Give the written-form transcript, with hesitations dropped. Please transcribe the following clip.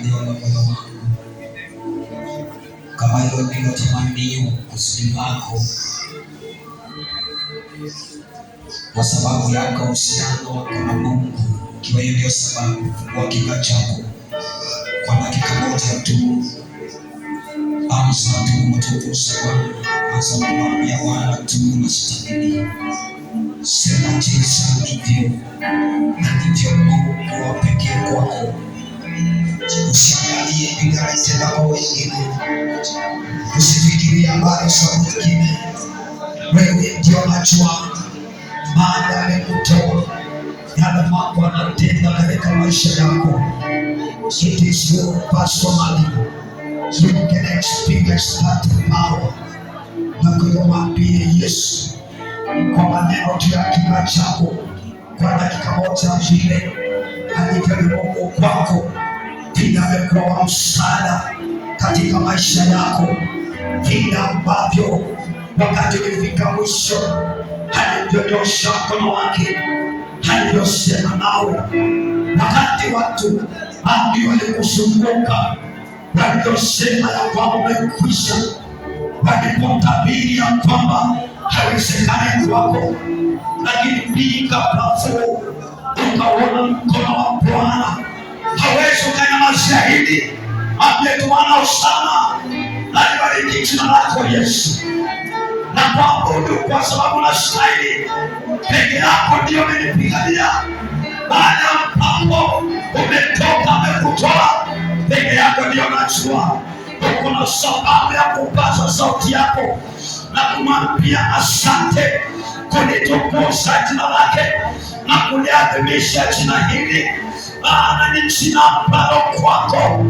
tamanio la moyo wangu, kama hilo ndilo tamanio kusudi lako, kwa sababu yako uhusiano wako na Mungu, ikiwa hiyo ndio sababu, fungua kinywa chako kwa dakika moja tu. Anza tu kumtukuza Bwana, anza kumwambia Bwana tu unastahili. Sema jinsi alivyo na ndivyo Mungu wa pekee kwako. Usiangalie vile alitenda kwa wengine, usifikirie habari za wengine. Wewe ndio unajua baada ya kutoa yale mambo anatenda katika maisha yako. It is your personally. You can experience that power. Na kumwambia Yesu kwa maneno tu ya kinywa chako kwa dakika moja vile alivyo Mungu kwako, pia amekuwa msaada katika maisha yako, vile ambavyo wakati ulifika mwisho alivyonyosha mkono wake, alivyosema nawe wakati watu ambao walikuzunguka walivyosema ya kwamba umekwisha, walipotabiri ya kwamba haiwezekani kwako, lakini pika pafu ukaona mkono wa Bwana. Hawezi ukanyamazia hili, ametuana sana. Nalibariki jina lako Yesu na kuabudu kwa sababu unastahili. Peke yako ndio umenipigania. Baada ya mpango umetoka, amekutoa. Peke yako ndio unajua. Uko na sababu ya kupaza sauti yako na kumwambia asante, kulitukuza jina lake na kuliadhimisha jina hili, maana ni jina ambalo kwako